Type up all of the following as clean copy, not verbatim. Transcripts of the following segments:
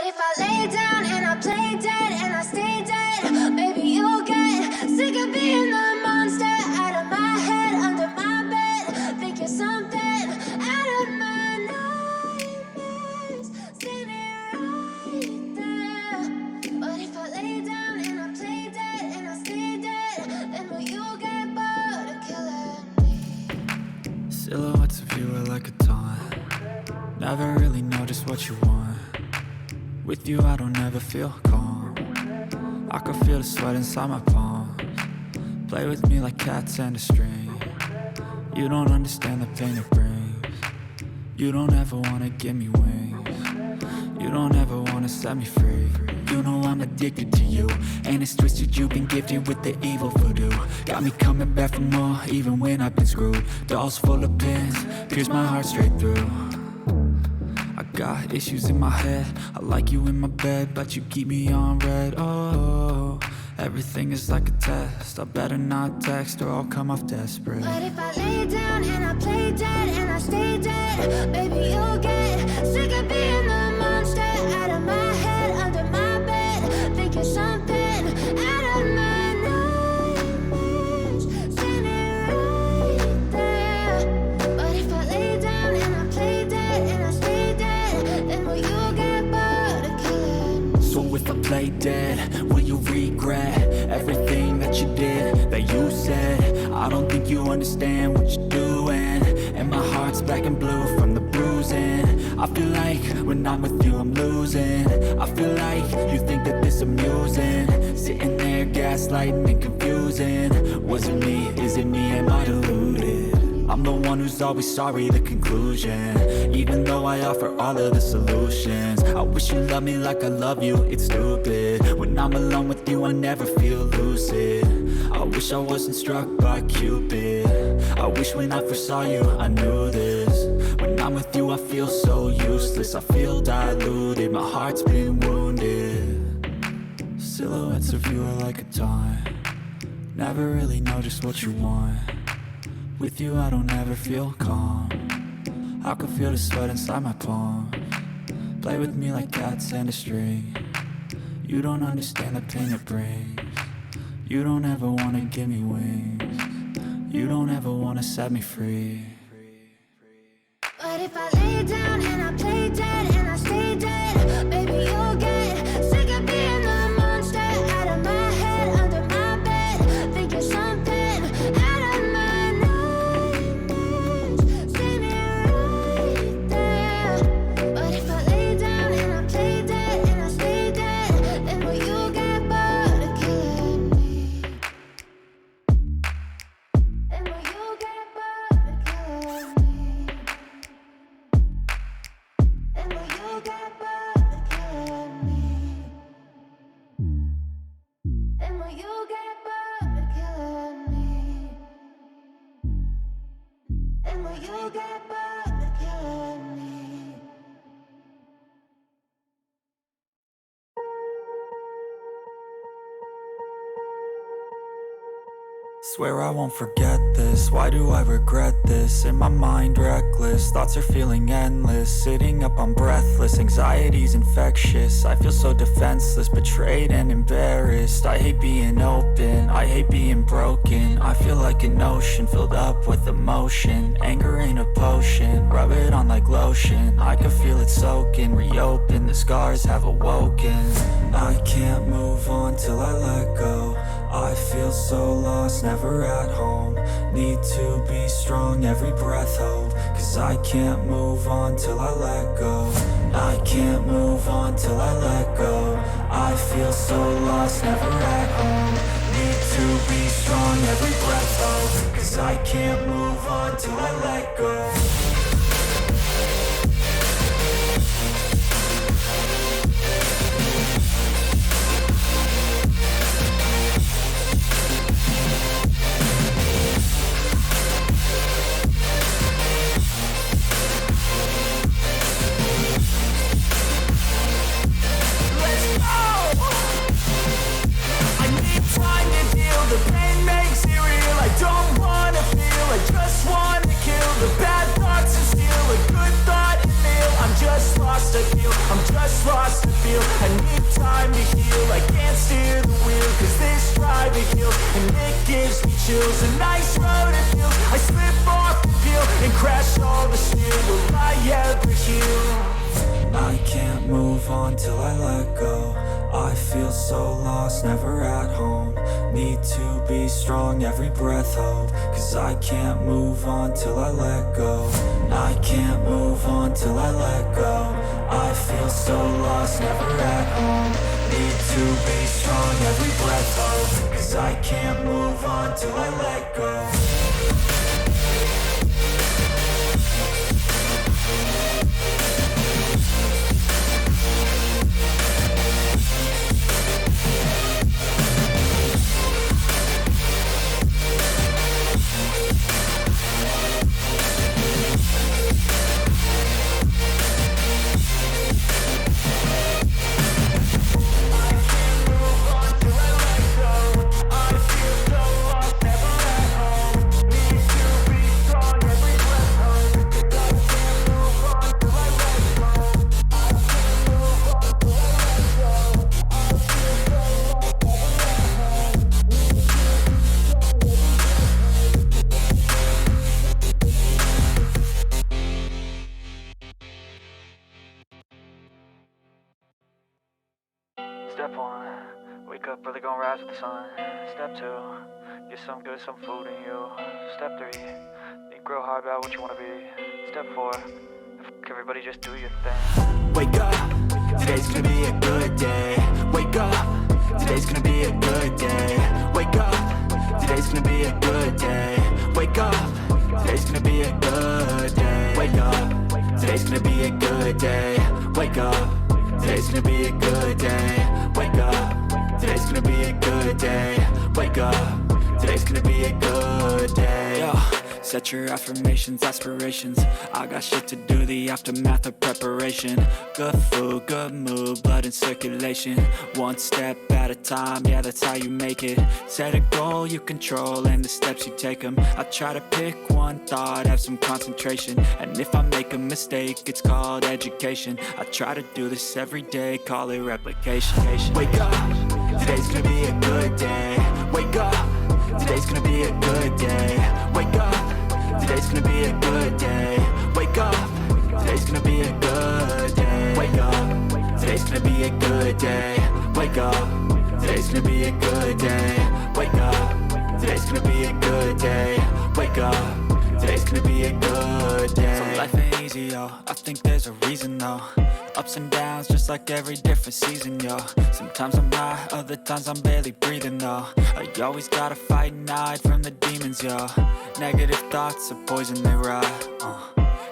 if I lay down and I play dead and I stay dead, maybe you'll get sick of being the monster out of my head, under my bed. Think you're something out of my nightmares, standing right there. But if I lay down and I play dead and I stay dead, then will you get bored of killing me? Silhouettes of you are like a taunt. Never really know just what you want. With you I don't ever feel calm. I can feel the sweat inside my palms. Play with me like cats and a string. You don't understand the pain it brings. You don't ever wanna give me wings. You don't ever wanna set me free. You know I'm addicted to you, and it's twisted, you've been gifted with the evil voodoo. Got me coming back for more, even when I've been screwed. Dolls full of pins, pierce my heart straight through. I got issues in my head, I like you in my bed, but you keep me on red. Oh, everything is like a test. I better not text or I'll come off desperate. But if I lay down and I play dead and I stay dead, baby you'll get sick of being the monster out of my head, under my bed. Think you're something out of my nightmares, standing right there. But if I lay down and I play dead and I stay dead, then will you get bored of killing me? So if I play dead, will you regret everything that you did, that you said? I don't think you understand what you're doing, and my heart's black and blue from the bruising. I feel like when I'm with you I'm losing. I feel like you think that this amusing, sitting there gaslighting and confusing. Was it me? Is it me? Am I deluded? I'm the one who's always sorry, the conclusion, even though I offer all of the solutions. I wish you loved me like I love you, it's stupid. When I'm alone with you I never feel lucid. I wish I wasn't struck by Cupid. I wish when I first saw you I knew this. When I'm with you I feel so useless, I feel diluted, my heart's been wounded. Silhouettes of you are like a taunt. Never really know just what you want. With you I don't ever feel calm. I can feel the sweat inside my palms. Play with me like cats and a string. You don't understand the pain it brings. You don't ever wanna give me wings. You don't ever wanna set me free. But if I lay down and I play dead and I stay dead, baby you'll get sick of being the monster out of my head, under my bed. Think you're something out of my nightmares, standing right there. But if I lay down and I play dead and I stay dead, then will you get bored of killing me? Then will you get bored of killing me? And will you get bored of killing me? And will you get bored of killing me? And will you get bored of killing me? Swear I won't forget this, why do I regret this? In my mind reckless, thoughts are feeling endless. Sitting up I'm breathless, anxiety's infectious. I feel so defenseless, betrayed and embarrassed. I hate being open, I hate being broken. I feel like an ocean filled up with emotion. Anger ain't a potion, rub it on like lotion. I can feel it soaking, reopen, the scars have awoken. I can't move on till I let go. I feel so lost, never at home. Need to be strong, every breath hope. Cause I can't move on till I let go. I can't move on till I let go. I feel so lost, never at home. Need to be strong, every breath hope. Cause I can't move on till I let go. The pain makes it real. I don't wanna feel, I just wanna kill the bad thoughts and steal a good thought and feel. I'm just lost, I feel to feel, I need time to heal. I can't steer the wheel, cause this drive it kills, and it gives me chills. A nice road it feels, I slip off the peel and crash all the steel. Will I ever heal? I can't move on till I let go. I feel so lost, never at home. Need to be strong, every breath hold. Cause I can't move on till I let go. I can't move on till I let go. I feel so lost, never at home. Need to be strong, every breath hold. Cause I can't move on till I let go. Step 1, wake up early, gonna rise with the sun. Step 2, get some good, some food in you. Step 3, think real hard about what you wanna be. Step 4, everybody just do your thing. Wake up, today's gonna be a good day. Wake up, today's gonna be a good day. Wake up, today's gonna be a good day. Wake up, today's gonna be a good day. Wake up, today's gonna be a good day. Wake up, today's gonna be a good day. Wake up, today's gonna be a good day. Wake up, today's gonna be a good day. Yo, set your affirmations, aspirations. I got shit to do, the aftermath of preparation. Good food, good mood, blood in circulation. One step at a time, yeah, that's how you make it. Set a goal you control and the steps you take them. I try to pick one thought, have some concentration. And if I make a mistake, it's called education. I try to do this every day, call it replication. Wake up, today's gonna be a good day. Wake up, today's gonna be a good day. Wake up, today's gonna be a good day. Wake up, today's gonna be a good day. Wake up, today's gonna be a good day. Wake up, today's gonna be a good day. Wake up, today's gonna be a good day. Wake up, today's gonna be a good day. So life ain't easy, yo, I think there's a reason though. Ups and downs, just like every different season, yo. Sometimes I'm high, other times I'm barely breathing, though. I always gotta fight and hide from the demons, yo. Negative thoughts are poison, they rot.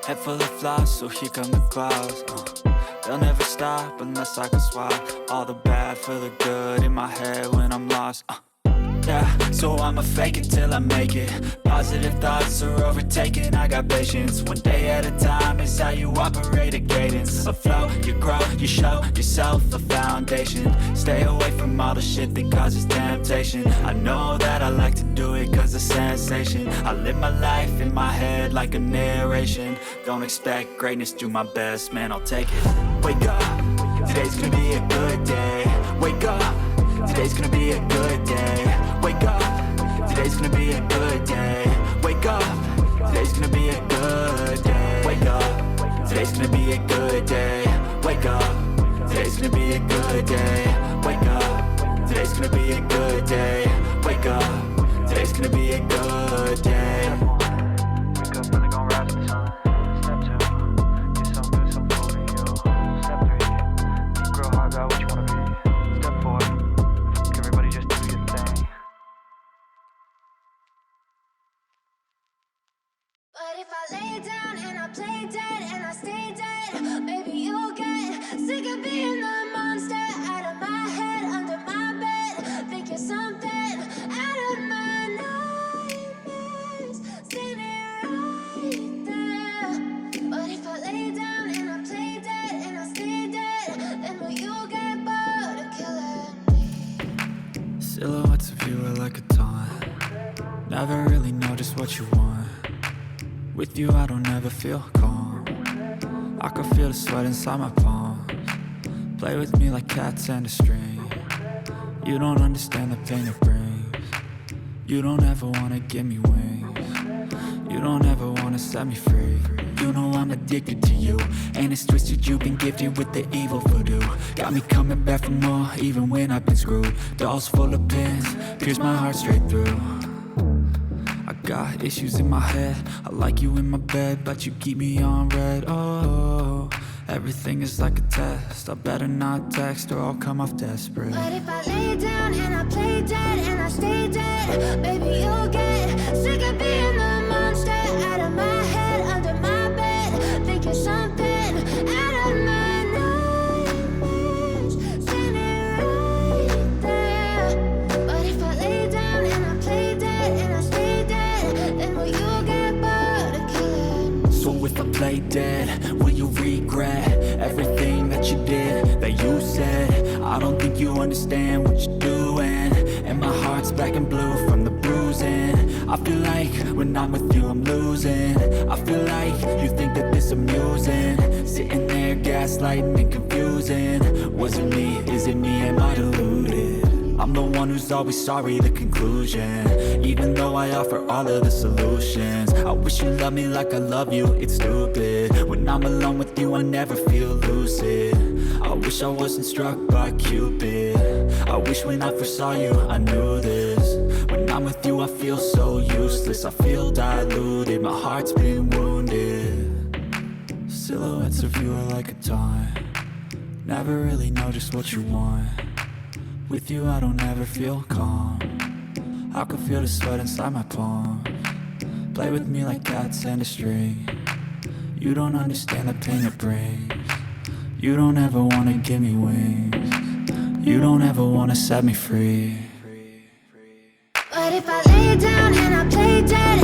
Head full of flies, so here come the clouds. They'll never stop unless I can swap all the bad for the good in my head when I'm lost. Yeah, so I'ma fake it till I make it. Positive thoughts are overtaken, I got patience. One day at a time is how you operate a cadence. A flow, you grow, you show yourself a foundation. Stay away from all the shit that causes temptation. I know that I like to do it cause it's sensation. I live my life in my head like a narration. Don't expect greatness, do my best, man, I'll take it. Wake up, today's gonna be a good day. Wake up, today's gonna be a good day. Wake up, today's gonna be a good day. Wake up, today's gonna be a good day. Wake up, today's gonna be a good day. Wake up, today's gonna be a good day. Wake up, today's gonna be a good day. Wake up, today's gonna be a good day. Wake up early, gonna rise with the sun. Step 2, get some good, some food in you. Step 3, think real hard about what you wanna be. Step 4, everybody just do your thing. But if I lay down and I play dead and I stay dead, maybe you'll get sick of being the monster out of my head, under my bed. Think you're something out of my nightmares, standing right there. But if I lay down and I play dead and I stay dead, then will you get bored of killing me? Silhouettes of you are like a taunt. Never really know just what you want. With you I don't ever feel calm. I can feel the sweat inside my palms. Play with me like cats and a string. You don't understand the pain it brings. You don't ever wanna give me wings. You don't ever wanna set me free. You know I'm addicted to you, and it's twisted, you've been gifted with the evil voodoo. Got me coming back for more, even when I've been screwed. Dolls full of pins, pierce my heart straight through. I got issues in my head, I like you in my bed, but you keep me on red. Oh, everything is like a test, I better not text or I'll come off desperate. But if I lay down and I play dead and I stay dead, baby, you'll get sick of being the monster out of my head, under my bed. Think you're something out of my nightmares, standing right there. But if I lay down and I play dead and I stay dead, then will you get bored of killing? So if I play dead, will you regret everything that you did, that you said? I don't think you understand what you're doing, and my heart's black and blue from the bruising. I feel like when I'm with you I'm losing. I feel like you think that this amusing, sitting there gaslighting and confusing. Was it me? Is it me? Am I deluded? I'm the one who's always sorry, the conclusion, even though I offer all of the solutions. I wish you loved me like I love you, it's stupid. When I'm alone with you I never feel lucid. I wish I wasn't struck by Cupid. I wish when I first saw you I knew this. When I'm with you I feel so useless, I feel diluted, my heart's been wounded. Silhouettes of you are like a taunt, never really know just what you want. With you I don't ever feel calm, I can feel the sweat inside my palm. Play with me like cats and a string. You don't understand the pain it brings. You don't ever wanna give me wings. You don't ever wanna set me free. But if I lay down and I play dead